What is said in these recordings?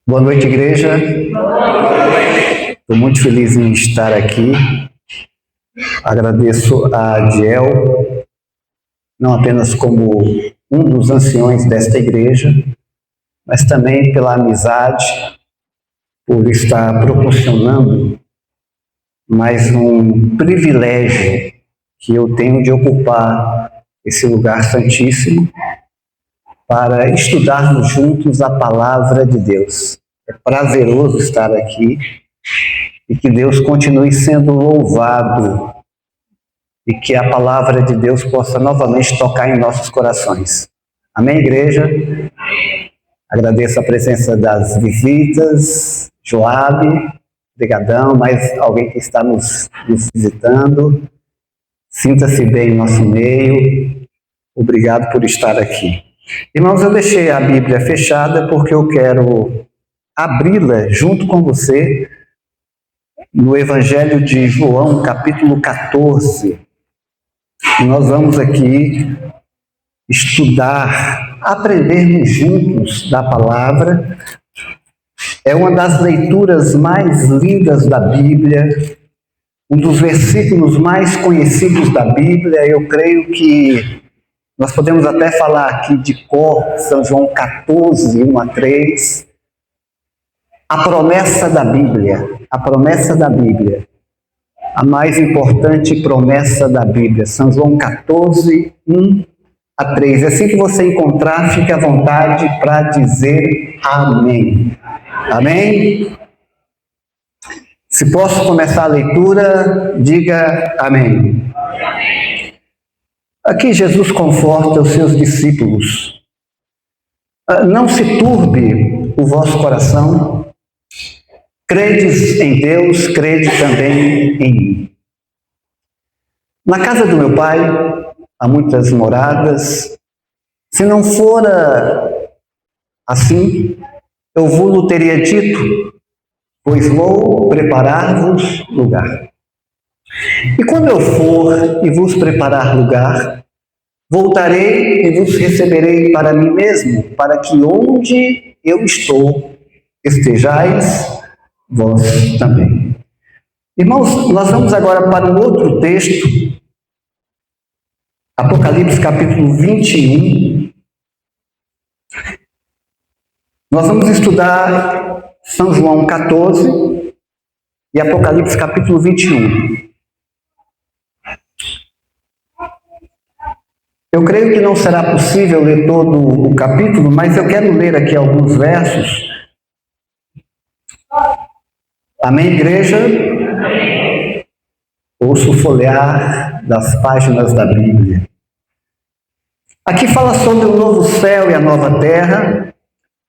Boa noite, igreja. Estou muito feliz em estar aqui. Agradeço a Adiel, não apenas como um dos anciões desta igreja, mas também pela amizade, por estar proporcionando mais um privilégio que eu tenho de ocupar esse lugar santíssimo para estudarmos juntos a palavra de Deus. É prazeroso estar aqui e que Deus continue sendo louvado e que a palavra de Deus possa novamente tocar em nossos corações. Amém, igreja? Agradeço a presença das visitas, Joabe, brigadão, mais alguém que está nos visitando. Sinta-se bem em nosso meio. Obrigado por estar aqui. Irmãos, eu deixei a Bíblia fechada porque eu quero abri-la junto com você no Evangelho de João, capítulo 14. E nós vamos aqui estudar, aprendermos juntos da palavra. É uma das leituras mais lindas da Bíblia, um dos versículos mais conhecidos da Bíblia. Eu creio que nós podemos até falar aqui de cor, São João 14, 1 a 3. A promessa da Bíblia, a mais importante promessa da Bíblia, São João 14, 1 a 3. Assim que você encontrar, fique à vontade para dizer amém. Amém? Se posso começar a leitura, diga amém. Aqui Jesus conforta os seus discípulos. Não se turbe o vosso coração. Credes em Deus, crede também em mim. Na casa do meu Pai há muitas moradas. Se não fora assim, eu vos teria dito, pois vou preparar-vos lugar. E quando eu for e vos preparar lugar, voltarei e vos receberei para mim mesmo, para que onde eu estou, estejais vós também. Irmãos, nós vamos agora para um outro texto, Apocalipse capítulo 21. Nós vamos estudar São João 14 e Apocalipse capítulo 21. Eu creio que não será possível ler todo o capítulo, mas eu quero ler aqui alguns versos. Amém, igreja? Amém. Ouço folhear das páginas da Bíblia. Aqui fala sobre o novo céu e a nova terra.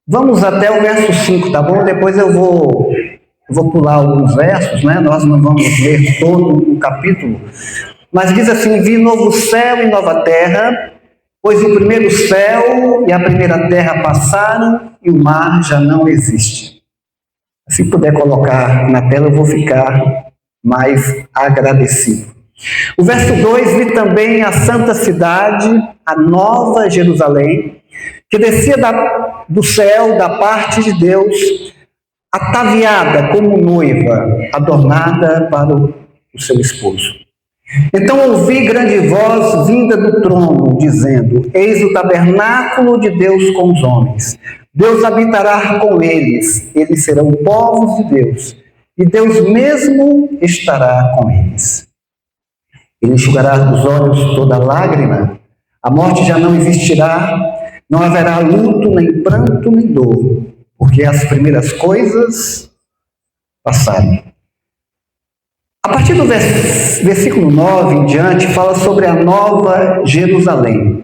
Vamos até o verso 5, tá bom? Depois eu vou pular alguns versos, né? Nós não vamos ler todo o capítulo. Mas diz assim: vi novo céu e nova terra, pois o primeiro céu e a primeira terra passaram e o mar já não existe. Se puder colocar na tela, eu vou ficar mais agradecido. O verso 2: vi também a santa cidade, a nova Jerusalém, que descia do céu, da parte de Deus, ataviada como noiva, adornada para o seu esposo. Então ouvi grande voz vinda do trono, dizendo: eis o tabernáculo de Deus com os homens. Deus habitará com eles, eles serão povos de Deus, e Deus mesmo estará com eles. Ele enxugará dos olhos toda lágrima, a morte já não existirá, não haverá luto, nem pranto, nem dor, porque as primeiras coisas passaram. A partir do versículo 9 em diante, fala sobre a nova Jerusalém.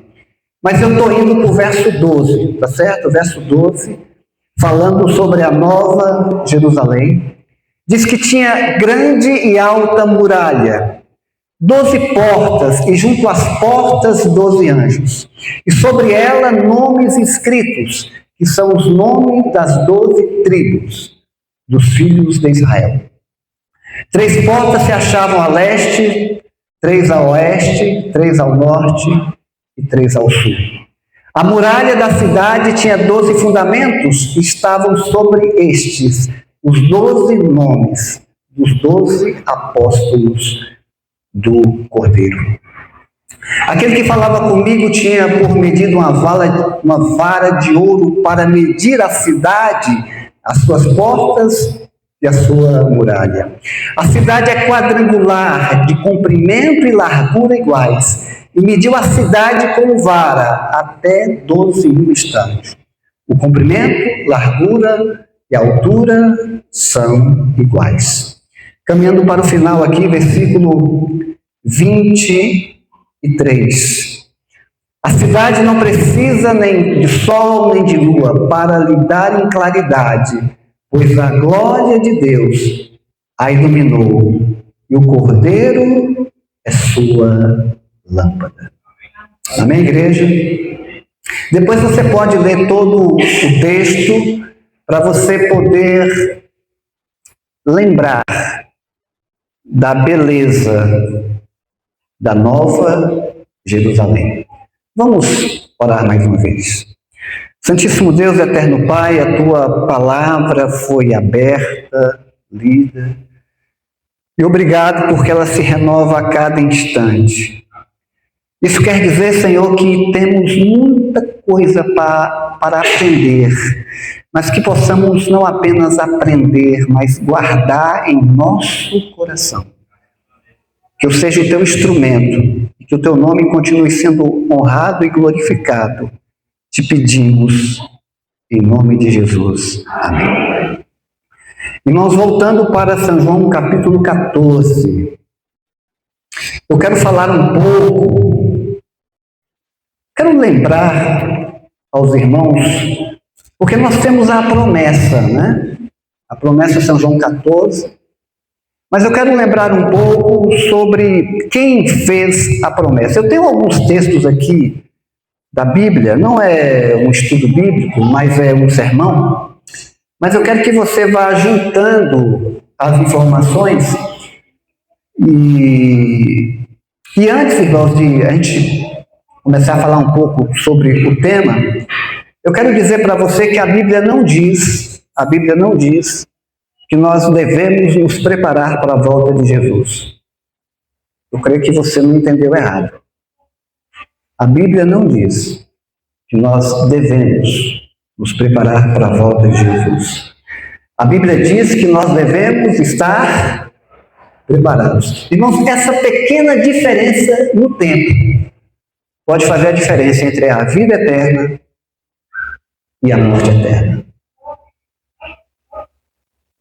Mas eu estou indo para o verso 12, tá certo? O verso 12, falando sobre a nova Jerusalém. Diz que tinha grande e alta muralha, 12 portas, e junto às portas 12 anjos. E sobre ela nomes escritos, que são os nomes das 12 tribos dos filhos de Israel. 3 portas se achavam a leste, 3 a oeste, 3 ao norte e 3 ao sul. A muralha da cidade tinha 12 fundamentos, e estavam sobre estes os 12 nomes dos 12 apóstolos do Cordeiro. Aquele que falava comigo tinha por medida uma vara de ouro para medir a cidade, as suas portas e a sua muralha. A cidade é quadrangular, de comprimento e largura iguais, e mediu a cidade com vara, até 12.000 estádios. O comprimento, largura e altura são iguais. Caminhando para o final aqui, versículo 23. A cidade não precisa nem de sol nem de lua para lhe dar em claridade, pois a glória de Deus a iluminou, e o Cordeiro é sua lâmpada. Amém, igreja? Depois você pode ler todo o texto para você poder lembrar da beleza da Nova Jerusalém. Vamos orar mais uma vez. Santíssimo Deus, eterno Pai, a Tua palavra foi aberta, lida, e obrigado porque ela se renova a cada instante. Isso quer dizer, Senhor, que temos muita coisa para aprender, mas que possamos não apenas aprender, mas guardar em nosso coração. Que eu seja o Teu instrumento, e que o Teu nome continue sendo honrado e glorificado. Te pedimos, em nome de Jesus. Amém. Irmãos, voltando para São João, capítulo 14. Eu quero falar um pouco, quero lembrar aos irmãos, porque nós temos a promessa, né? A promessa de São João 14. Mas eu quero lembrar um pouco sobre quem fez a promessa. Eu tenho alguns textos aqui da Bíblia, não é um estudo bíblico, mas é um sermão. Mas eu quero que você vá juntando as informações. E antes, irmãos, de a gente começar a falar um pouco sobre o tema, eu quero dizer para você que a Bíblia não diz que nós devemos nos preparar para a volta de Jesus. Eu creio que você não entendeu errado. A Bíblia não diz que nós devemos nos preparar para a volta de Jesus. A Bíblia diz que nós devemos estar preparados. Irmãos, essa pequena diferença no tempo pode fazer a diferença entre a vida eterna e a morte eterna.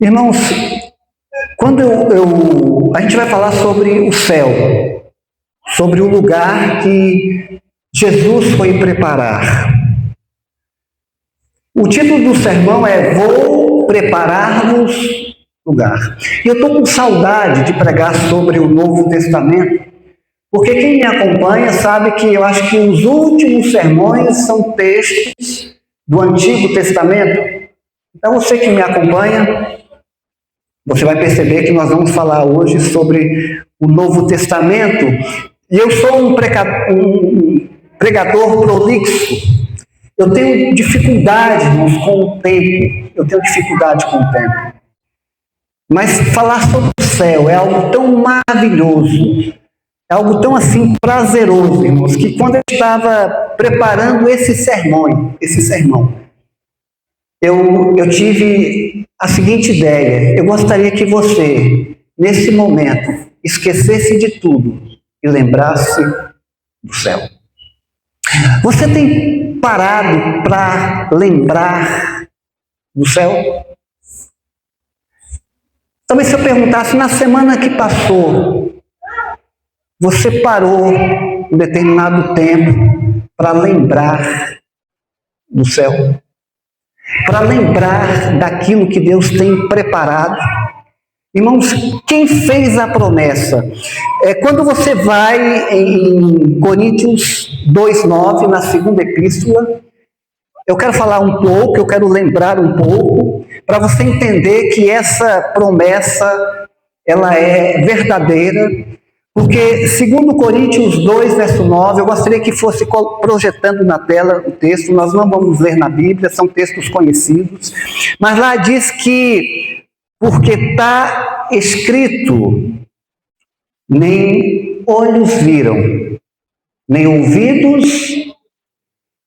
Irmãos, quando a gente vai falar sobre o céu, sobre o lugar que Jesus foi preparar. O título do sermão é Vou Preparar-vos Lugar. E eu estou com saudade de pregar sobre o Novo Testamento, porque quem me acompanha sabe que eu acho que os últimos sermões são textos do Antigo Testamento. Então você que me acompanha, você vai perceber que nós vamos falar hoje sobre o Novo Testamento. E eu sou um pregador prolixo. Eu tenho dificuldade, irmãos, com o tempo. Mas falar sobre o céu é algo tão maravilhoso, é algo tão assim prazeroso, irmãos, que quando eu estava preparando esse sermão, eu tive a seguinte ideia: eu gostaria que você, nesse momento, esquecesse de tudo e lembrasse do céu. Você tem parado para lembrar do céu? Talvez se eu perguntasse, na semana que passou, você parou um determinado tempo para lembrar do céu? Para lembrar daquilo que Deus tem preparado? Irmãos, quem fez a promessa? Quando você vai em Coríntios 2,9, na segunda epístola, eu quero falar um pouco, eu quero lembrar um pouco, para você entender que essa promessa, ela é verdadeira, Porque, segundo Coríntios 2, verso 9, eu gostaria que fosse projetando na tela o texto, nós não vamos ler na Bíblia, são textos conhecidos, mas lá diz que, porque está escrito, nem olhos viram, nem ouvidos,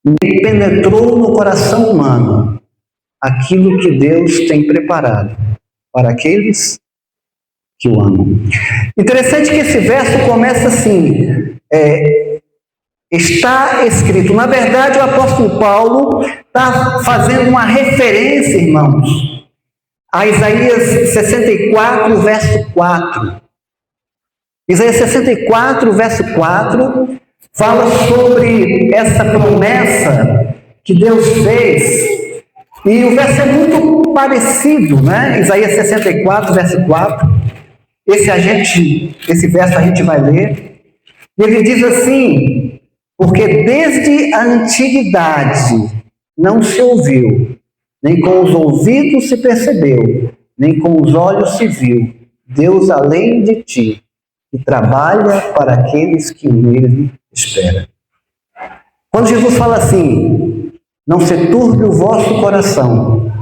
nem penetrou no coração humano aquilo que Deus tem preparado para aqueles que o amam. Interessante que esse verso começa assim, está escrito. Na verdade, o apóstolo Paulo está fazendo uma referência, irmãos, a Isaías 64, verso 4. Isaías 64, verso 4, fala sobre essa promessa que Deus fez. E o verso é muito parecido, né? Isaías 64, verso 4. Esse verso a gente vai ler. E ele diz assim: porque desde a antiguidade não se ouviu, nem com os ouvidos se percebeu, nem com os olhos se viu, Deus além de ti, que trabalha para aqueles que nele esperam. Quando Jesus fala assim, não se turbe o vosso coração,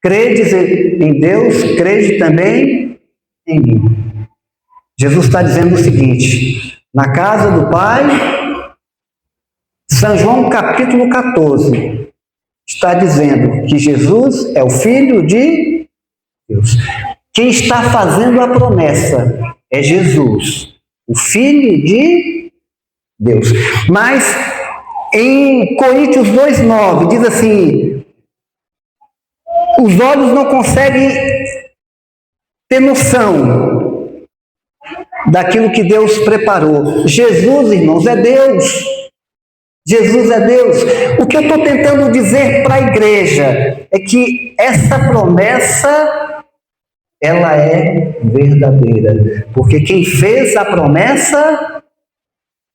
credes em Deus, crede também em mim. Jesus está dizendo o seguinte, na casa do Pai, São João capítulo 14, está dizendo que Jesus é o Filho de Deus. Quem está fazendo a promessa é Jesus, o Filho de Deus. Mas em Coríntios 2,9 diz assim, os olhos não conseguem ter noção daquilo que Deus preparou. Jesus, irmãos, é Deus. Jesus é Deus. O que eu estou tentando dizer para a igreja é que essa promessa, ela é verdadeira. Porque quem fez a promessa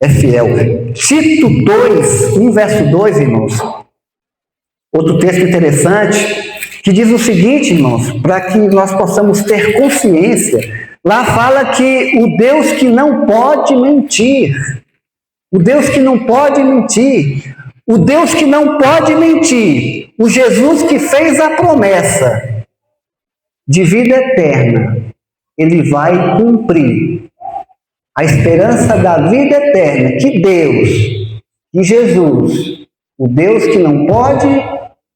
é fiel. Tito 2, 1 verso 2, irmãos. Outro texto interessante, que diz o seguinte, irmãos, para que nós possamos ter consciência. Lá fala que o Deus que não pode mentir, o Deus que não pode mentir, o Deus que não pode mentir, o Jesus que fez a promessa de vida eterna, ele vai cumprir a esperança da vida eterna, que Deus, que Jesus, o Deus que não pode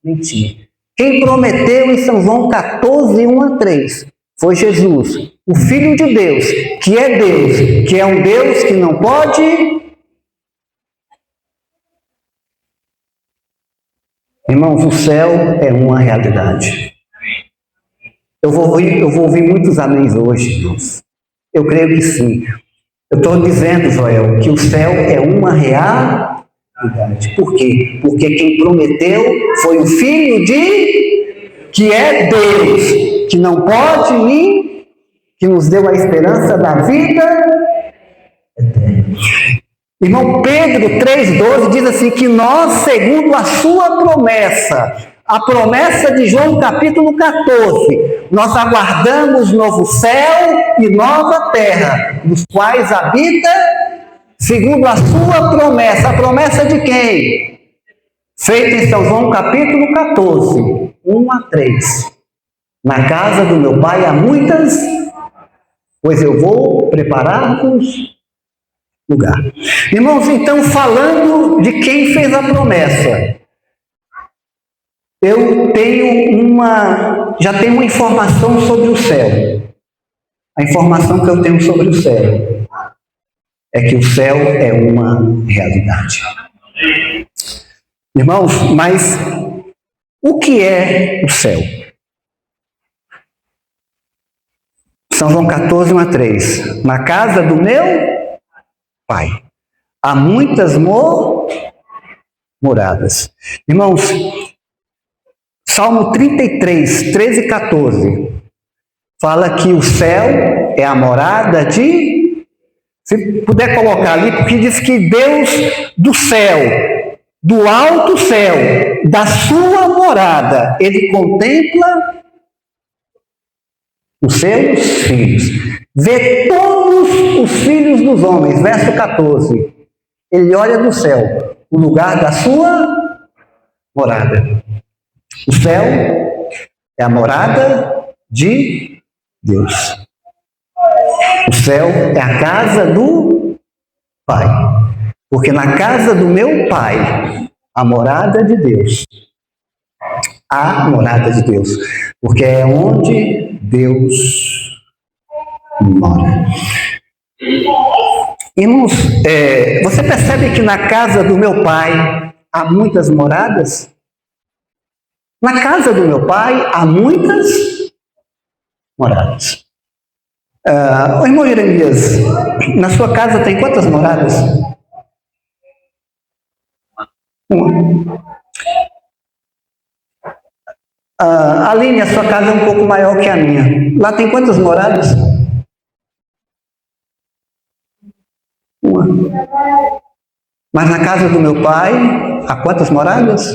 mentir. Quem prometeu em São João 14, 1-3, foi Jesus, o Filho de Deus, que é um Deus que não pode. Irmãos, o céu é uma realidade. Eu vou ouvir muitos améns hoje, irmãos. Eu creio que sim. Eu estou dizendo, Joel, que o céu é uma realidade. Por quê? Porque quem prometeu foi o Filho que é Deus, que não pode ir, que nos deu a esperança da vida eterna. Irmão, Pedro 3,12 diz assim, que nós, segundo a sua promessa, a promessa de João capítulo 14, nós aguardamos novo céu e nova terra, nos quais habita, segundo a sua promessa. A promessa de quem? Feita em São João capítulo 14, 1-3. Na casa do meu Pai há muitas, pois eu vou preparar-vos lugar. Irmãos, então, falando de quem fez a promessa, eu já tenho uma informação sobre o céu. A informação que eu tenho sobre o céu é que o céu é uma realidade. Irmãos, mas o que é o céu? São João 14, 1-3. Na casa do meu Pai há muitas moradas. Irmãos, Salmo 33, 13-14, fala que o céu é a morada de... Se puder colocar ali, porque diz que Deus do céu, do alto céu, da sua morada, ele contempla os seus filhos. Vê todos os filhos dos homens. Verso 14. Ele olha do céu, o lugar da sua morada. O céu é a morada de Deus. O céu é a casa do Pai. Porque na casa do meu Pai, a morada de Deus. A morada de Deus. Porque é onde Deus mora. Irmãos, você percebe que na casa do meu Pai há muitas moradas? Na casa do meu Pai há muitas moradas. O irmão Jeremias, na sua casa tem quantas moradas? Uma. Aline, a sua casa é um pouco maior que a minha. Lá tem quantas moradas? Uma. Mas na casa do meu pai, há quantas moradas?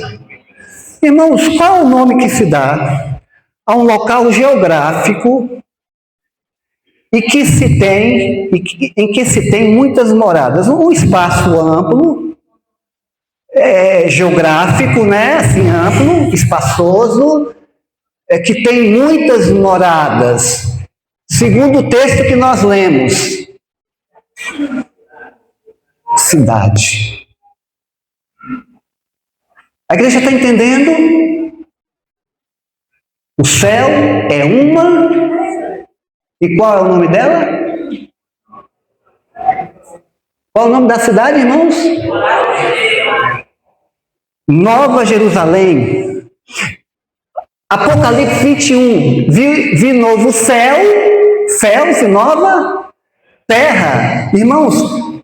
Irmãos, qual é o nome que se dá a um local geográfico em que se tem muitas moradas? Um espaço amplo, geográfico, né? Assim, amplo, espaçoso, que tem muitas moradas. Segundo o texto que nós lemos, cidade. A igreja está entendendo? O céu é uma. E qual é o nome dela? Qual é o nome da cidade, irmãos? Nova Jerusalém. Apocalipse 21. Vi novo céus e nova terra. Irmãos,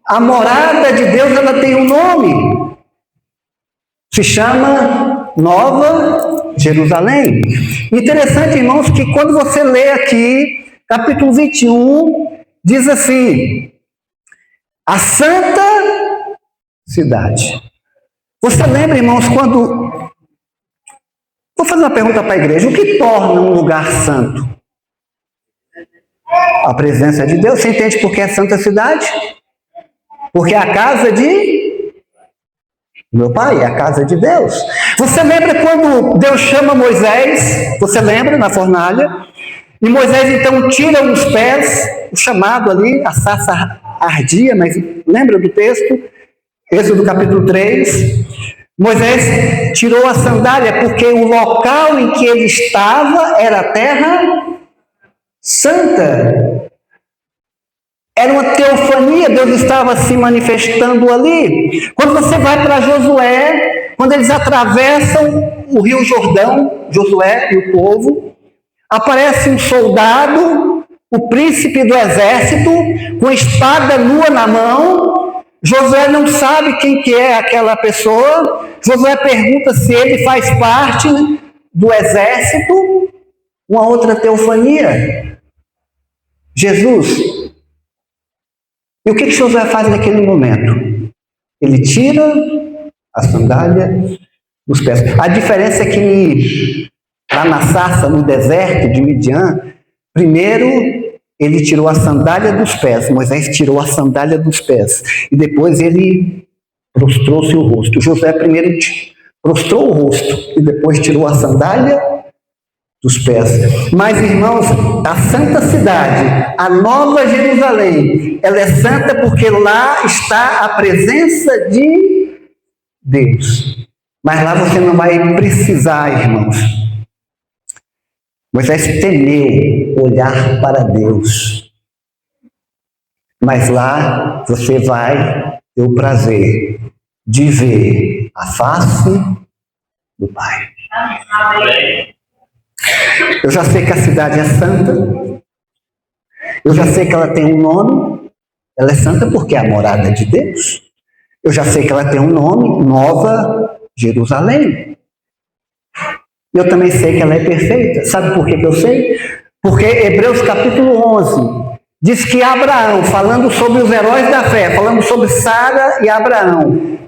a morada de Deus, ela tem um nome. Se chama Nova Jerusalém. Interessante, irmãos, que quando você lê aqui, capítulo 21, diz assim: a santa cidade. Você lembra, irmãos, quando... Vou fazer uma pergunta para a igreja. O que torna um lugar santo? A presença de Deus. Você entende por que é santa cidade? Porque é a casa de meu Pai, é a casa de Deus. Você lembra quando Deus chama Moisés? Você lembra, na fornalha? E Moisés então tira os pés, o chamado ali, a sarça ardia, mas lembra do texto? Êxodo capítulo 3. Moisés tirou a sandália porque o local em que ele estava era a terra santa. Era uma teofania, Deus estava se manifestando ali. Quando você vai para Josué, quando eles atravessam o rio Jordão, Josué e o povo, aparece um soldado, o príncipe do exército, com espada nua na mão. Josué não sabe quem que é aquela pessoa. Josué pergunta se ele faz parte do exército. Uma outra teofania. Jesus. E o que Josué faz naquele momento? Ele tira a sandália dos pés. A diferença é que lá na sarça, no deserto de Midian, primeiro ele tirou a sandália dos pés. Moisés tirou a sandália dos pés. E depois ele prostrou-se o rosto. Josué primeiro prostrou o rosto e depois tirou a sandália dos pés. Mas, irmãos, a santa cidade, a Nova Jerusalém, ela é santa porque lá está a presença de Deus. Mas lá você não vai precisar, irmãos. Moisés temeu olhar para Deus. Mas lá você vai ter o prazer de ver a face do Pai. Amém. Eu já sei que a cidade é santa. Eu já sei que ela tem um nome. Ela é santa porque é a morada de Deus. Eu já sei que ela tem um nome, Nova Jerusalém. Eu também sei que ela é perfeita. Sabe por que eu sei? Porque Hebreus capítulo 11 diz que Abraão, falando sobre os heróis da fé, falando sobre Sara e Abraão,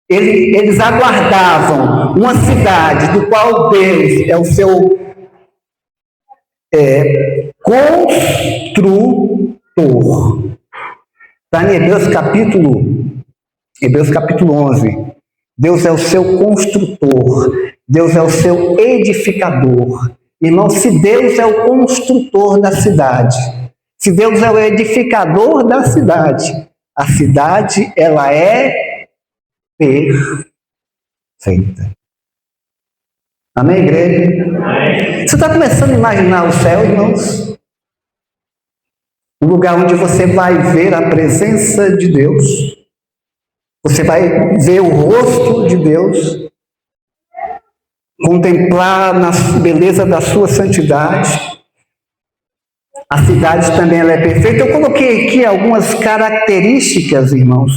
eles aguardavam uma cidade do qual Deus é o seu construtor. Está em Hebreus capítulo 11. Deus é o seu construtor. Deus é o seu edificador. Irmão, se Deus é o construtor da cidade, se Deus é o edificador da cidade, a cidade, ela é perfeita. Amém, igreja? Amém. Você está começando a imaginar o céu, irmãos? Um lugar onde você vai ver a presença de Deus. Você vai ver o rosto de Deus. Contemplar na beleza da sua santidade. A cidade também ela é perfeita. Eu coloquei aqui algumas características, irmãos,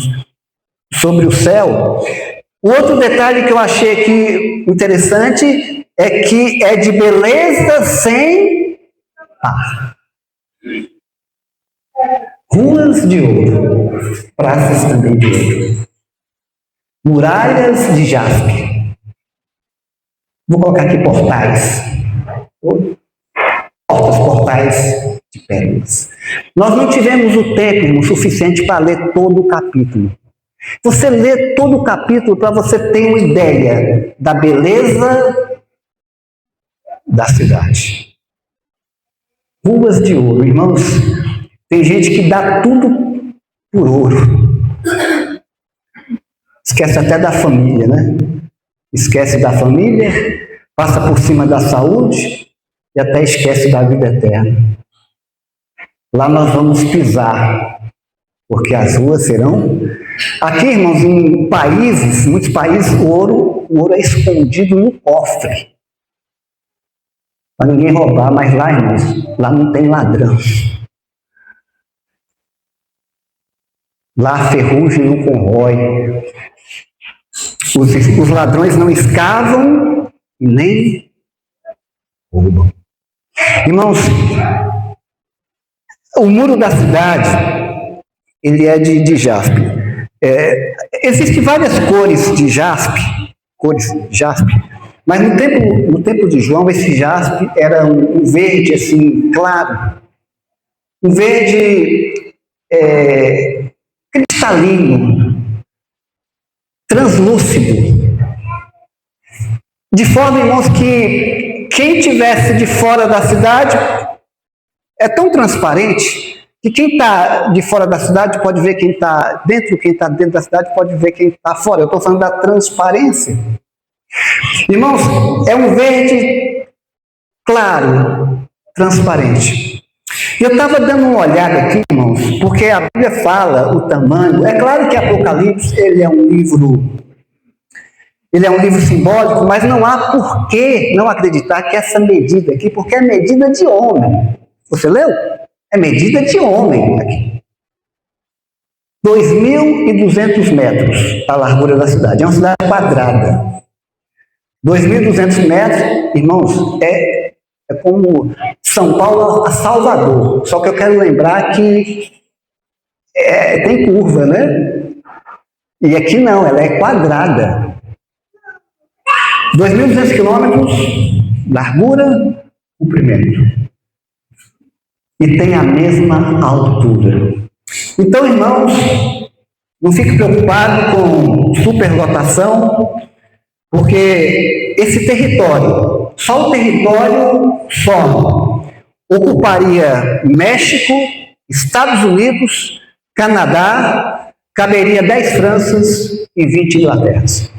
sobre o céu. O outro detalhe que eu achei aqui interessante é que é de beleza sem par. Ruas de ouro, praças também de ouro, muralhas de jaspe. Vou colocar aqui portais. Portais de pérolas. Nós não tivemos o tempo suficiente para ler todo o capítulo. Você lê todo o capítulo para você ter uma ideia da beleza da cidade. Ruas de ouro, irmãos. Tem gente que dá tudo por ouro. Esquece até da família, né? Esquece da família, passa por cima da saúde e até esquece da vida eterna. Lá nós vamos pisar, porque as ruas serão... Aqui, irmãos, em países, muitos países, o ouro é escondido no cofre. Para ninguém roubar, mas lá, irmãos, lá não tem ladrão. Lá a ferrugem não corrói. Os ladrões não escavam e nem roubam. Irmãos, o muro da cidade, ele é de jaspe. Existem várias cores de jaspe, mas no tempo de João, esse jaspe era um verde assim, claro, um verde cristalino, translúcido, de forma, irmãos, que quem estivesse de fora da cidade é tão transparente que quem está de fora da cidade pode ver quem está dentro da cidade pode ver quem está fora. Eu estou falando da transparência. Irmãos, é um verde claro, transparente. Eu estava dando uma olhada aqui, irmãos, porque a Bíblia fala o tamanho. É claro que Apocalipse ele é um livro simbólico, mas não há por que não acreditar que essa medida aqui, porque é medida de homem. Você leu? É medida de homem aqui. 2.200 metros a largura da cidade. É uma cidade quadrada. 2.200 metros, irmãos, é como São Paulo a Salvador. Só que eu quero lembrar que tem curva, né? E aqui não, ela é quadrada. 2.200 quilômetros, largura, comprimento. E tem a mesma altura. Então, irmãos, não fique preocupado com superlotação, porque esse território, só o território só, ocuparia México, Estados Unidos, Canadá, caberia 10 Franças e 20 Inglaterras.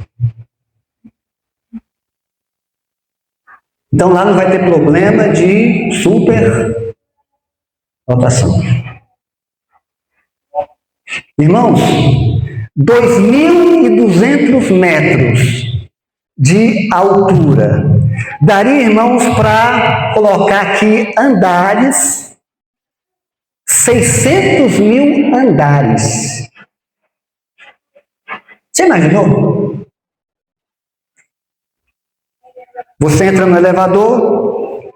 Então lá não vai ter problema de superlotação. Irmãos, 2.200 metros de altura. Daria, irmãos, para colocar aqui andares, 600.000 andares. Você imaginou? Você entra no elevador,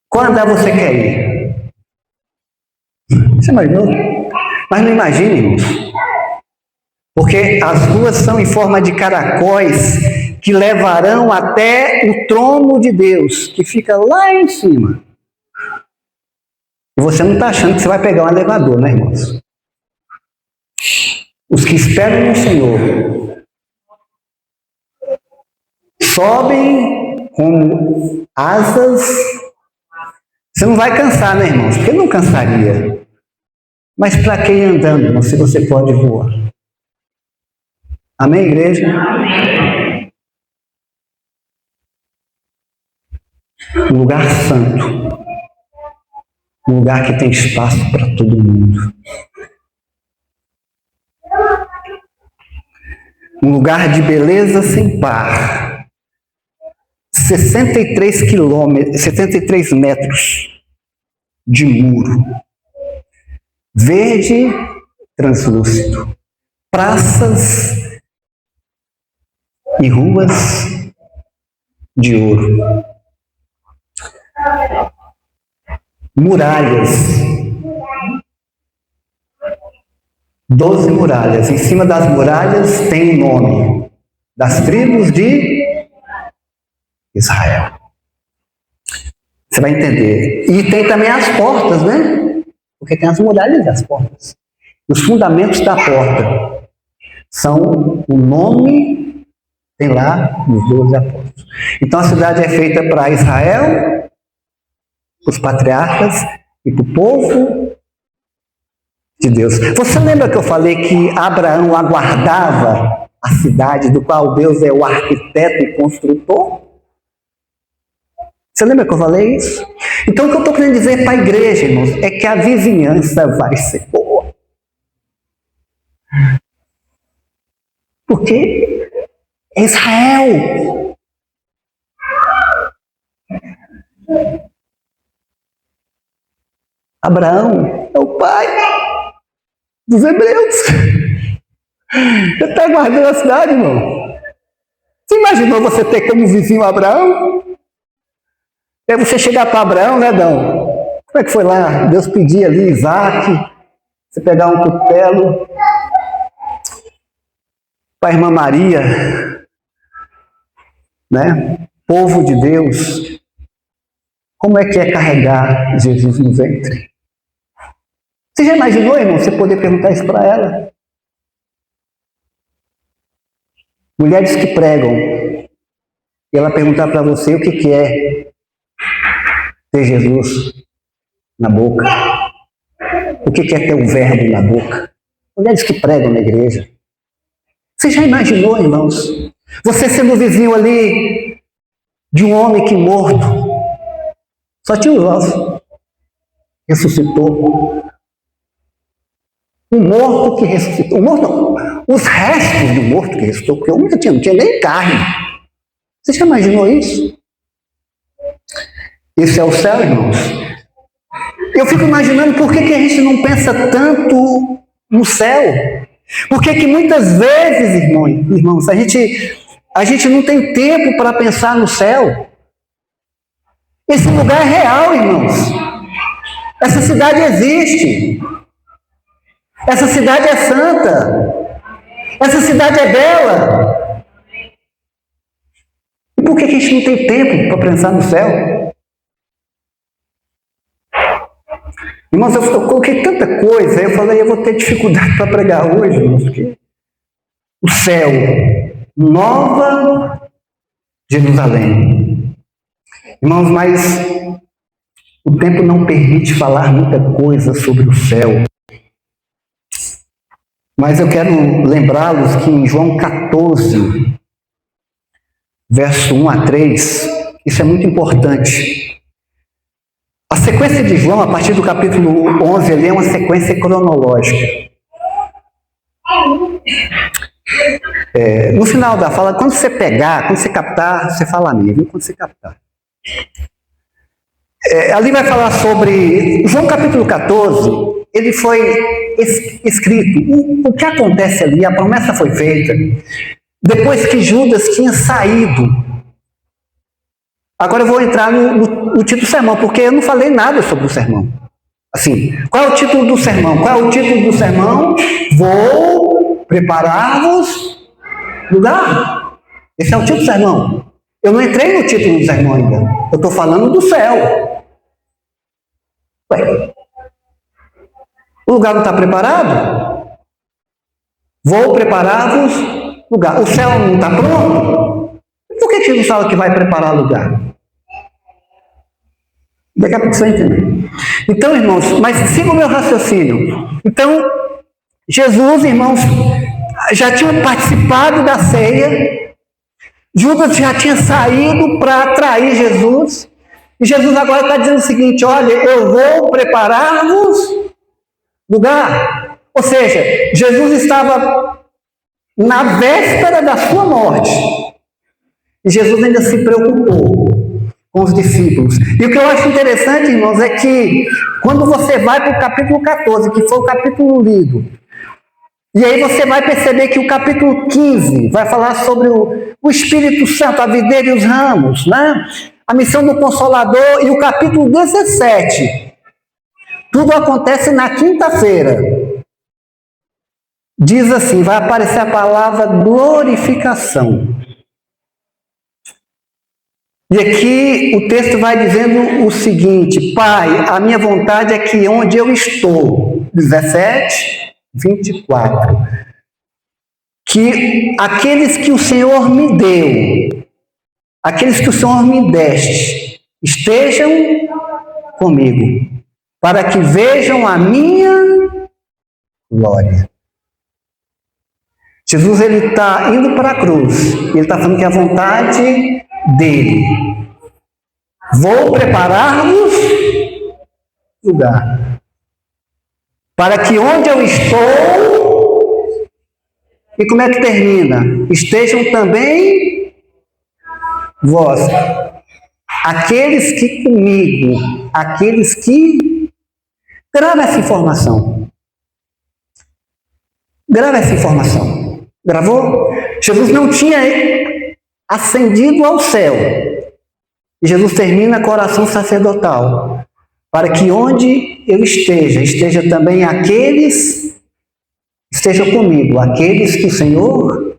qual andar você quer ir? Você imaginou? Mas não imagine, irmãos. Porque as ruas são em forma de caracóis que levarão até o trono de Deus, que fica lá em cima. você não está achando que você vai pegar um elevador, né, irmãos? Os que esperam no Senhor sobem como asas. Você não vai cansar, né, irmãos? Porque não cansaria. Mas para quem andando, irmão, se você pode voar? Amém, igreja? Amém. Um lugar santo. Um lugar que tem espaço para todo mundo. Um lugar de beleza sem par. 63 metros de muro. Verde translúcido. Praças e ruas de ouro. Muralhas. 12 muralhas. Em cima das muralhas tem o nome das tribos de Israel. Você vai entender. E tem também as portas, né? Porque tem as muralhas e as portas. Os fundamentos da porta são o nome, tem lá os 12 apóstolos. Então a cidade é feita para Israel, os patriarcas e para o povo de Deus. Você lembra que eu falei que Abraão aguardava a cidade do qual Deus é o arquiteto e construtor? Você lembra que eu falei isso? Então o que eu estou querendo dizer para a igreja, irmãos, é que a vizinhança vai ser boa. Porque é Israel. Abraão é o pai dos hebreus. Você está guardando a cidade, irmão? Você imaginou você ter como vizinho Abraão? E aí você chegar para Abraão, né, Adão? Como é que foi lá? Deus pedir ali Isaac, você pegar um cutelo para a irmã Maria, né? Povo de Deus. Como é que é carregar Jesus no ventre? Você já imaginou, irmão, você poder perguntar isso para ela? Mulheres que pregam, e ela perguntar para você o que é ter Jesus na boca. O que é ter um verbo na boca? Mulheres que pregam na igreja. Você já imaginou, irmãos? Você sendo vizinho ali de um homem que morto, só tinha os ossos, ressuscitou. Um morto que ressuscitou. Um morto não. Os restos do morto que ressuscitou, porque não tinha nem carne. Você já imaginou isso? Isso é o céu, irmãos? Eu fico imaginando por que a gente não pensa tanto no céu. Por que muitas vezes, irmãos, a gente não tem tempo para pensar no céu. Esse lugar é real, irmãos. Essa cidade existe. Essa cidade é santa. Essa cidade é bela. E por que a gente não tem tempo para pensar no céu? Irmãos, eu coloquei tanta coisa, eu falei, eu vou ter dificuldade para pregar hoje, irmãos, porque o céu, Nova Jerusalém. Irmãos, mas o tempo não permite falar muita coisa sobre o céu. Mas eu quero lembrá-los que em João 14, verso 1 a 3, isso é muito importante. A sequência de João, a partir do capítulo 11, ali é uma sequência cronológica. No final da fala, quando você pegar, quando você captar, você fala amém, viu? Quando você captar. Ali vai falar sobre... João capítulo 14, ele foi escrito. O que acontece ali, a promessa foi feita depois que Judas tinha saído. Agora eu vou entrar no título do sermão, porque eu não falei nada sobre o sermão. Assim, qual é o título do sermão? Qual é o título do sermão? Vou preparar-vos lugar. Esse é o título do sermão. Eu não entrei no título do sermão ainda. Eu estou falando do céu. Ué, O lugar não está preparado? Vou preparar-vos lugar. O céu não está pronto? Por que Jesus fala que vai preparar lugar? Daqui a pouco você vai entender. Então, irmãos, mas siga o meu raciocínio. Então, Jesus, irmãos, já tinha participado da ceia. Judas já tinha saído para atrair Jesus. E Jesus agora está dizendo o seguinte: olha, eu vou preparar-vos lugar. Ou seja, Jesus estava na véspera da sua morte. E Jesus ainda se preocupou com os discípulos. E o que eu acho interessante, irmãos, é que quando você vai para o capítulo 14, que foi o capítulo lido, e aí você vai perceber que o capítulo 15 vai falar sobre o Espírito Santo, a videira e os ramos, né? A missão do Consolador, e o capítulo 17. Tudo acontece na quinta-feira. Diz assim, vai aparecer a palavra glorificação. E aqui o texto vai dizendo o seguinte: Pai, a minha vontade é que onde eu estou, 17, 24, que aqueles que o Senhor me deu, aqueles que o Senhor me deste, estejam comigo, para que vejam a minha glória. Jesus, ele está indo para a cruz, ele está falando que a vontade dele: vou preparar-vos lugar, para que onde eu estou, e como é que termina? Estejam também vós, aqueles que comigo, aqueles que... Grava essa informação. Grava essa informação. Gravou? Jesus não tinha ascendido ao céu. E Jesus termina com a oração sacerdotal: para que onde eu esteja, esteja também aqueles, estejam comigo, aqueles que o Senhor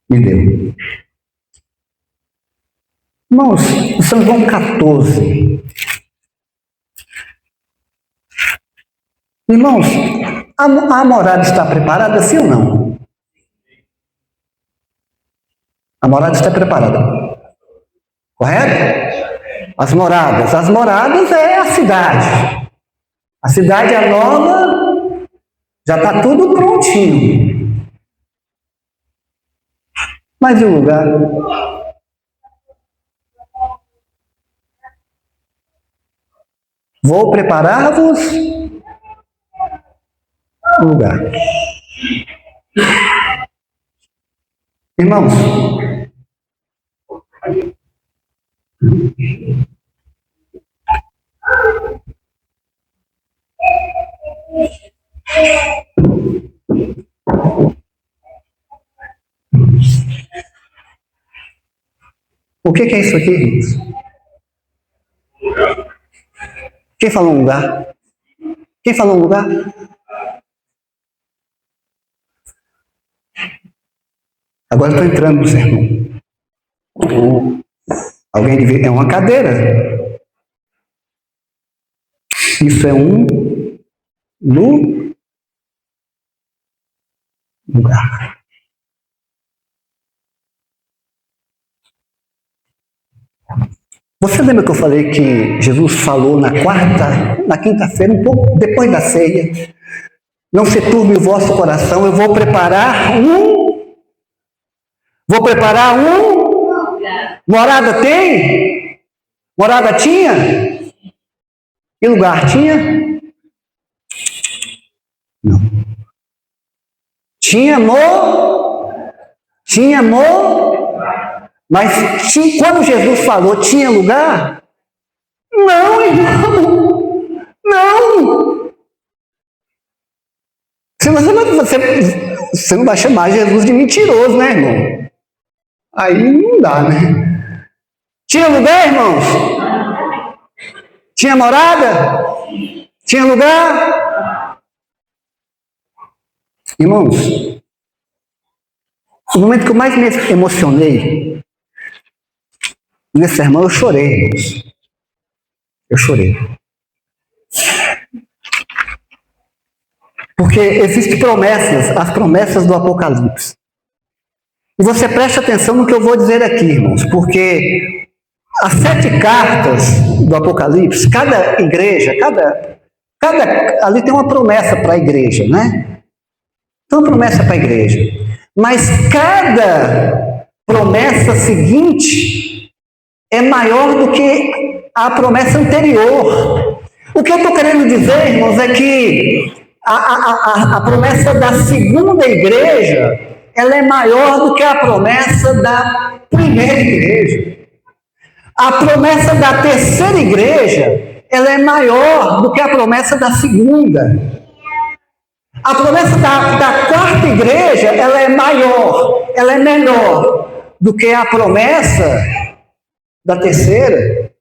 me deu. Irmãos, em São João 14. Irmãos, a morada está preparada, sim ou não? A morada está preparada. Correto? As moradas é a cidade. A cidade é nova, já está tudo prontinho. Mas e o lugar? Vou preparar-vos um lugar. Irmãos, o que é isso aqui, irmãos? Quem falou um lugar? Quem falou um lugar? Agora estou entrando no sermão. Alguém devia... É uma cadeira. Isso é um lugar. Você lembra que eu falei que Jesus falou na quinta-feira, um pouco depois da ceia: não se turbe o vosso coração, eu vou preparar morada tem? Morada tinha? E lugar tinha? Não. Tinha amor, mas quando Jesus falou, tinha lugar? Não, irmão, não. Você não vai chamar Jesus de mentiroso, né, irmão? Aí não dá, né? Tinha lugar, irmãos? Tinha morada? Tinha lugar? Irmãos, o momento que eu mais me emocionei nesse sermão, eu chorei, irmãos. Eu chorei. Porque existem promessas, as promessas do Apocalipse. E você preste atenção no que eu vou dizer aqui, irmãos, porque as 7 cartas do Apocalipse, cada igreja, ali tem uma promessa para a igreja, né? Tem uma promessa para a igreja. Mas cada promessa seguinte é maior do que a promessa anterior. O que eu estou querendo dizer, irmãos, é que a promessa da segunda igreja, ela é maior do que a promessa da primeira igreja. A promessa da terceira igreja, ela é maior do que a promessa da segunda. A promessa da quarta igreja, ela é maior, ela é menor do que a promessa da terceira.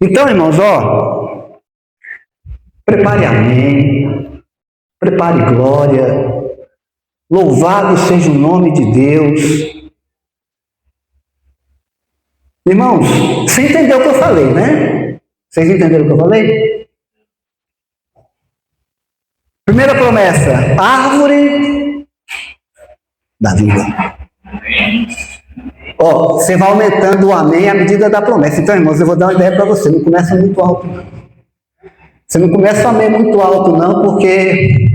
Então, irmãos, prepare amém, prepare glória, louvado seja o nome de Deus. Irmãos, você entendeu o que eu falei, né? Vocês entenderam o que eu falei? Primeira promessa, árvore da vida. Você vai aumentando o amém à medida da promessa. Então, irmãos, eu vou dar uma ideia para você. Não começa muito alto, não. Você não começa o amém muito alto, não, porque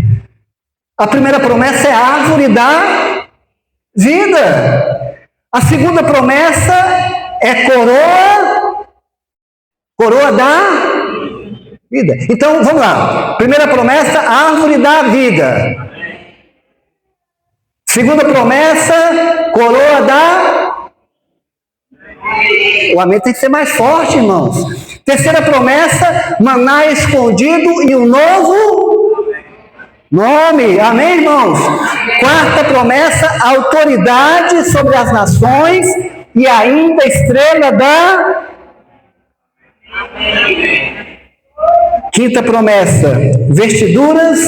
a primeira promessa é a árvore da vida. A segunda promessa é coroa da vida. Então, vamos lá. Primeira promessa, árvore da vida. Segunda promessa, coroa da... O amém tem que ser mais forte, irmãos. Terceira promessa, maná escondido e um novo nome. Amém, irmãos? Quarta promessa, autoridade sobre as nações e ainda estrela da... Quinta promessa, vestiduras.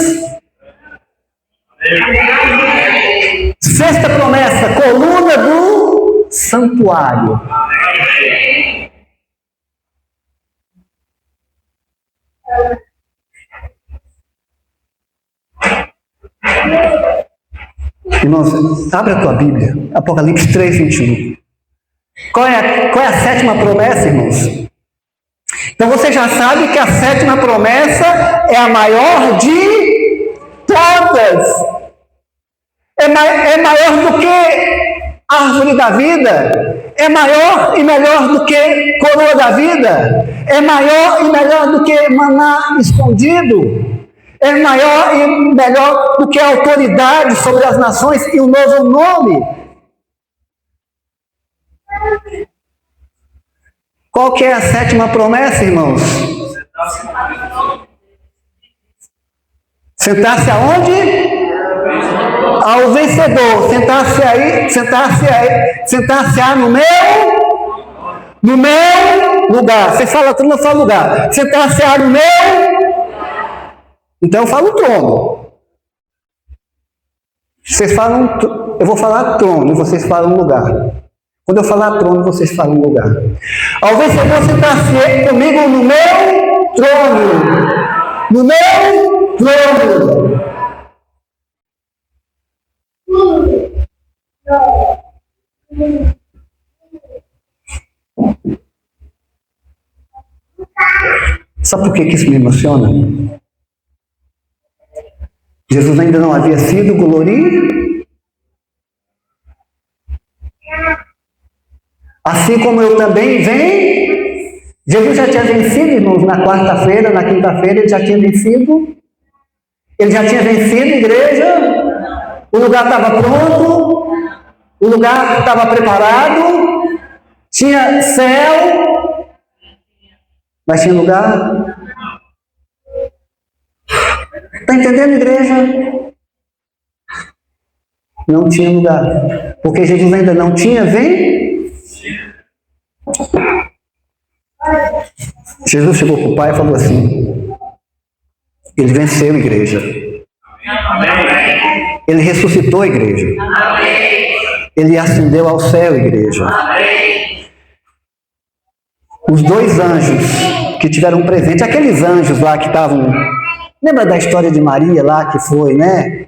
Sexta promessa, coluna do santuário. Irmãos, abre a tua Bíblia, Apocalipse 3:21. Qual é a sétima promessa, irmãos? Então você já sabe que a sétima promessa é a maior de todas. É maior do que a árvore da vida. É maior e melhor do que coroa da vida. É maior e melhor do que maná escondido. É maior e melhor do que a autoridade sobre as nações e um novo nome. Qual que é a sétima promessa, irmãos? Sentar-se aonde? Ao vencedor. Sentar-se aí no meu lugar. Você fala tudo no seu lugar. Sentar-se aí no meu... Então eu falo trono. Vocês falam... Eu vou falar trono e vocês falam lugar. Quando eu falar trono, vocês falam lugar. Ao vencedor sentar-se comigo no meu trono. No meu trono. Sabe por que isso me emociona? Jesus ainda não havia sido glorificado. Assim como eu também venho. Jesus já tinha vencido, irmãos, na quarta-feira, na quinta-feira, ele já tinha vencido. Ele já tinha vencido, igreja. O lugar estava pronto. O lugar estava preparado. Tinha céu. Mas tinha lugar. Está entendendo, igreja? Não tinha lugar. Porque Jesus ainda não tinha vencido. Jesus chegou para o Pai e falou assim: ele venceu a igreja. Ele ressuscitou a igreja. Ele ascendeu ao céu a igreja. Os 2 anjos que tiveram presente, aqueles anjos lá que estavam Lembra da história de Maria lá que foi, né?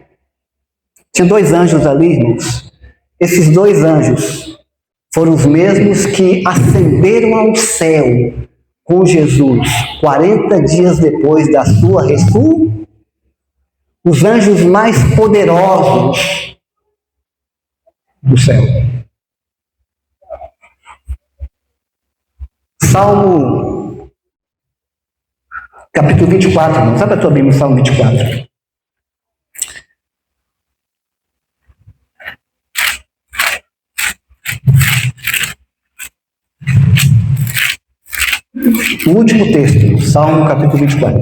Tinha 2 anjos ali, irmãos. Esses 2 anjos foram os mesmos que ascenderam ao céu com Jesus 40 dias depois da sua ressurreição. Os anjos mais poderosos do céu. Salmo, capítulo 24, irmãos. Sabe a tua Bíblia, Salmo 24? O último texto, Salmo capítulo 24.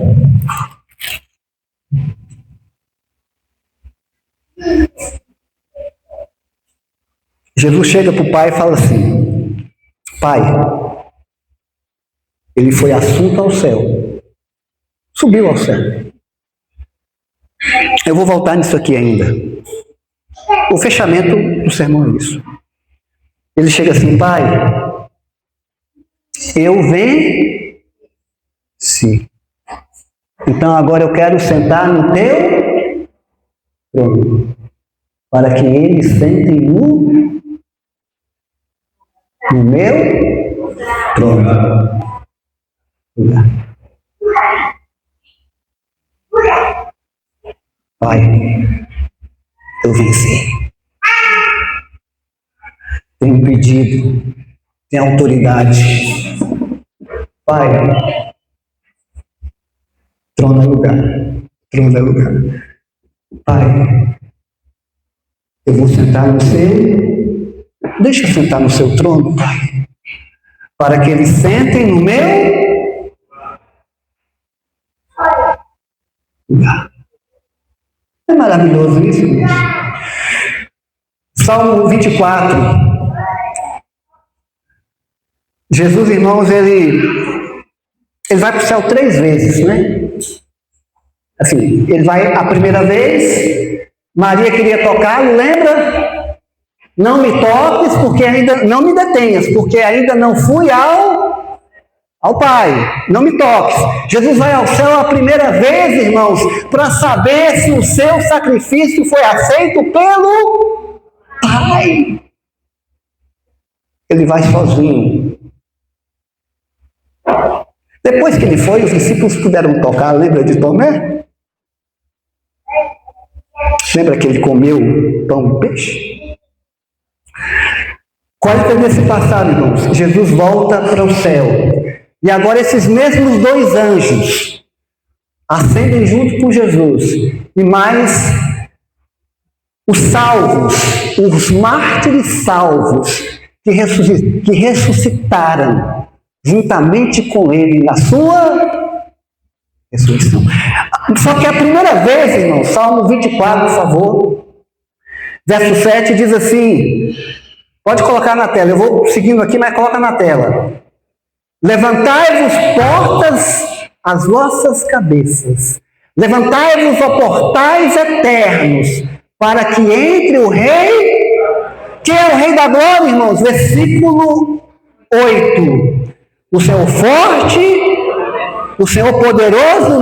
Jesus chega para o Pai e fala assim: Pai, ele foi assunto ao céu, subiu ao céu. Eu vou voltar nisso aqui ainda. O fechamento do sermão é isso. Ele chega assim: Pai, eu venci. Então agora eu quero sentar no teu trono, para que eles sentem no meu trono. Pai, eu venci. Tenho pedido, tenho autoridade. Pai, trono é lugar, trono é lugar. Pai, eu vou sentar no seu, deixa eu sentar no seu trono, Pai, para que eles sentem no meu lugar. É maravilhoso isso, gente. Salmo 24. Jesus, irmãos, ele vai para o céu 3 vezes, né? Assim, ele vai a primeira vez, Maria queria tocá-lo, lembra? Não me toques, porque ainda não me detenhas, porque ainda não fui ao Pai. Não me toques. Jesus vai ao céu a primeira vez, irmãos, para saber se o seu sacrifício foi aceito pelo Pai. Ele vai sozinho. Depois que ele foi, os discípulos puderam tocar. Lembra de Tomé? Lembra que ele comeu pão e peixe? Qual é desse passado, irmãos? Jesus volta para o céu. E agora esses mesmos 2 anjos ascendem junto com Jesus. E mais os salvos, os mártires salvos, que ressuscitaram juntamente com ele na sua ressurreição. Só que a primeira vez, irmão, Salmo 24, por favor, verso 7 diz assim, pode colocar na tela, eu vou seguindo aqui, mas coloca na tela. Levantai-vos, portas, as vossas cabeças. Levantai-vos, ó portais eternos, para que entre o Rei. Quem é o Rei da Glória, irmãos? Versículo 8. O Senhor forte, o Senhor poderoso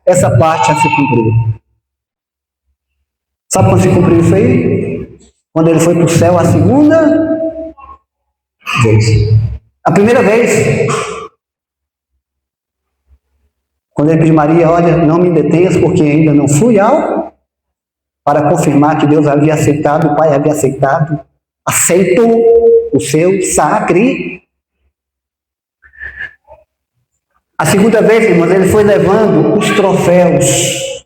essa parte já se cumpriu. Sabe quando se cumpriu isso aí? Quando ele foi para o céu a segunda vez. A primeira vez, quando ele pediu Maria, olha, não me detenhas porque ainda não fui para confirmar que Deus havia aceitado, o Pai havia aceitado, aceitou o seu sacrifício. A segunda vez, irmãos, ele foi levando os troféus,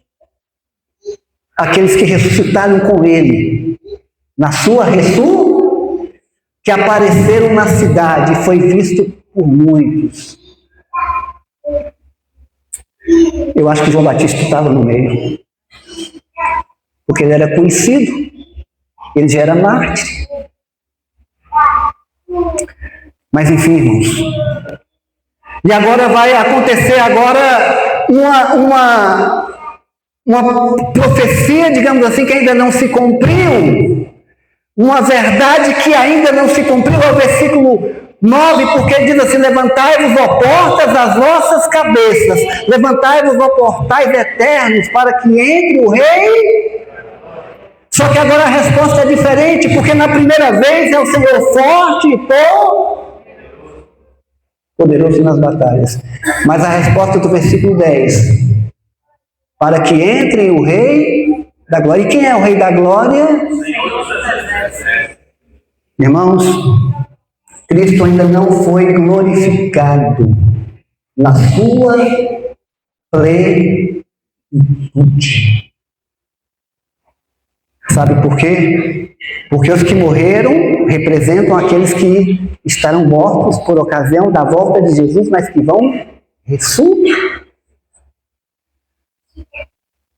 aqueles que ressuscitaram com ele, na sua ressurreição, que apareceram na cidade, foi visto por muitos. Eu acho que João Batista estava no meio, porque ele era conhecido, ele já era mártir. Mas enfim, irmãos, e agora vai acontecer uma profecia, digamos assim, que ainda não se cumpriu, uma verdade que ainda não se cumpriu, é o versículo 9, porque diz assim: levantai-vos, ó portas, as vossas cabeças, levantai-vos, ó portais eternos, para que entre o Rei. Só que agora a resposta é diferente, porque na primeira vez é o Senhor forte e poderoso nas batalhas. Mas a resposta do versículo 10, para que entre o Rei da Glória. E quem é o Rei da Glória? Irmãos, Cristo ainda não foi glorificado na sua plenitude. Sabe por quê? Porque os que morreram representam aqueles que estarão mortos por ocasião da volta de Jesus, mas que vão ressuscitar.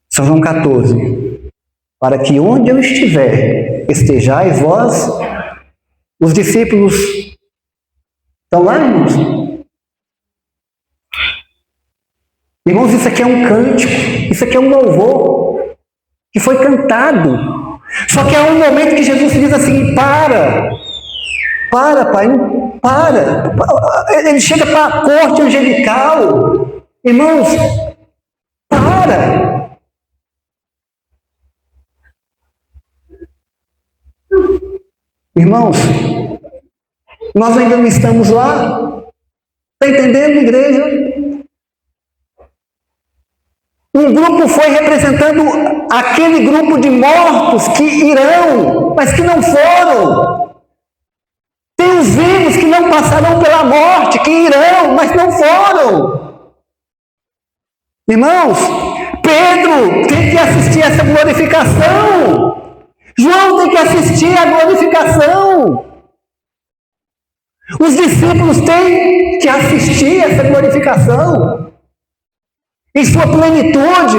São João 14. Para que onde eu estiver, estejais vós. Os discípulos estão lá, irmãos? Irmãos, isso aqui é um cântico, isso aqui é um louvor que foi cantado. Só que há um momento que Jesus diz assim: para, Pai, para. Ele chega para a corte angelical. Irmãos, para. Irmãos, nós ainda não estamos lá. Está entendendo, igreja? Um grupo foi representando aquele grupo de mortos que irão, mas que não foram. Tem os vivos que não passarão pela morte, que irão, mas não foram. Irmãos, Pedro tem que assistir essa glorificação. João tem que assistir à glorificação. Os discípulos têm que assistir essa glorificação em sua plenitude.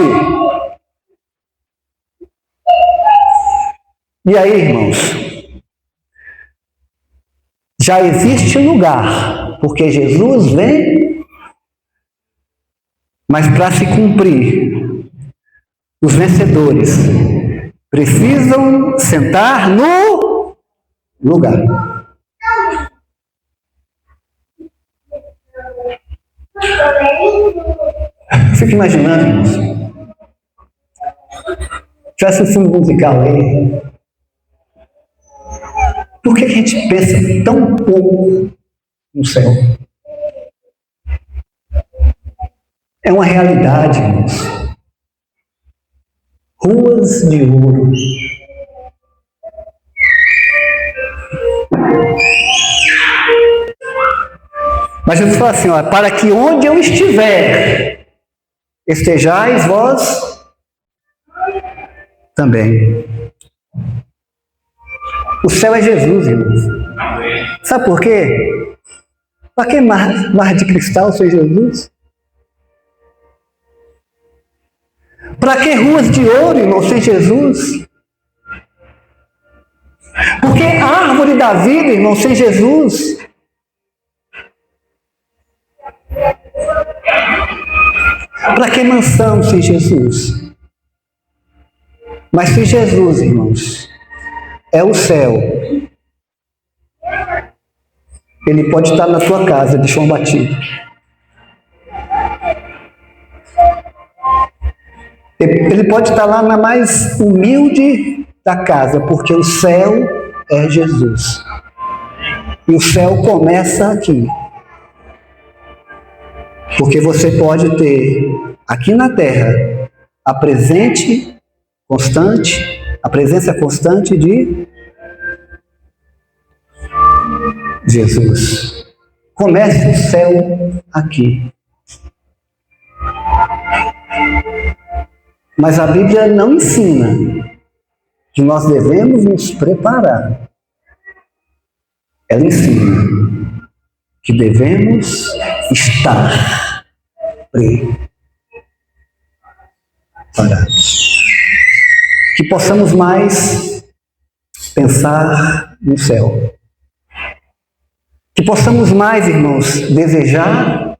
E aí, irmãos, já existe lugar, porque Jesus vem, mas para se cumprir, os vencedores precisam sentar no lugar. Fico imaginando, irmãos. Tivesse um filme musical aí. Por que a gente pensa tão pouco no céu? É uma realidade, irmãos. Ruas de ouro. Mas Jesus fala assim, ó, para que onde eu estiver, estejais vós também. O céu é Jesus, irmãos. Sabe por quê? Para que mar de cristal sem Jesus? Para que ruas de ouro, irmão, sem Jesus? Porque a árvore da vida, irmão, sem Jesus? Para que mansão sem Jesus? Mas sem Jesus, irmãos, é o céu. Ele pode estar na tua casa de chão batido. Ele pode estar lá na mais humilde da casa, porque o céu é Jesus. E o céu começa aqui. Porque você pode ter aqui na terra a presença constante de Jesus. Comece o céu aqui. Mas a Bíblia não ensina que nós devemos nos preparar. Ela ensina que devemos estar preparados. Que possamos mais pensar no céu. Que possamos mais, irmãos, desejar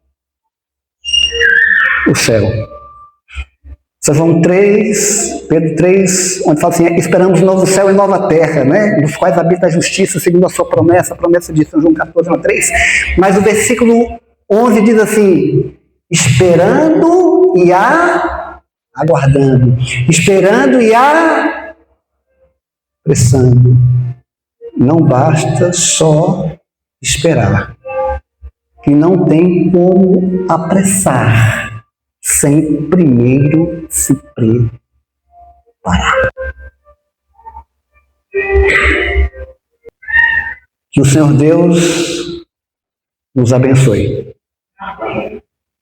o céu. João 3, Pedro 3, onde fala assim, esperamos novo céu e nova terra, né? Nos quais habita a justiça, segundo a sua promessa, a promessa de São João 14, 3. Mas o versículo 11 diz assim, esperando e aguardando, esperando e apressando. Não basta só esperar, que não tem como apressar sem primeiro se preparar. Que o Senhor Deus nos abençoe.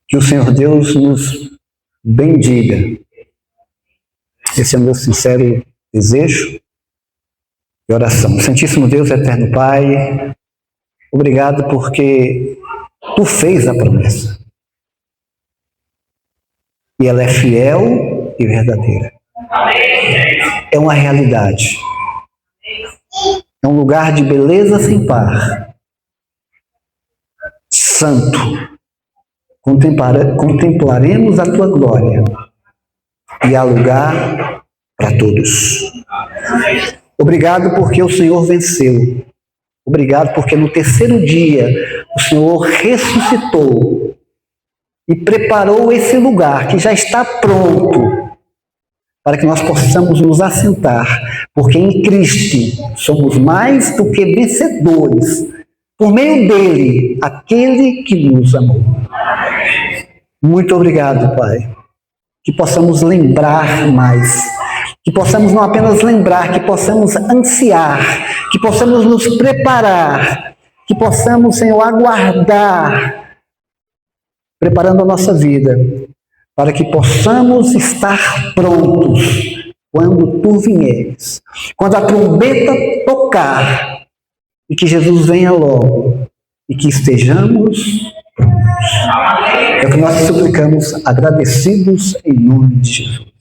Que o Senhor Deus nos bendiga. Esse é o meu sincero desejo e oração. Santíssimo Deus, eterno Pai, obrigado porque Tu fez a promessa. E ela é fiel e verdadeira. É uma realidade. É um lugar de beleza sem par. Santo. Contemplaremos a Tua glória. E há lugar para todos. Obrigado porque o Senhor venceu. Obrigado porque no terceiro dia o Senhor ressuscitou e preparou esse lugar que já está pronto para que nós possamos nos assentar, porque em Cristo somos mais do que vencedores, por meio dele, aquele que nos amou. Muito obrigado, Pai, que possamos lembrar mais, que possamos não apenas lembrar, que possamos ansiar, que possamos nos preparar, que possamos, Senhor, aguardar, preparando a nossa vida, para que possamos estar prontos quando Tu vieres, quando a trombeta tocar, e que Jesus venha logo, e que estejamos prontos. É o que nós suplicamos, agradecidos em nome de Jesus.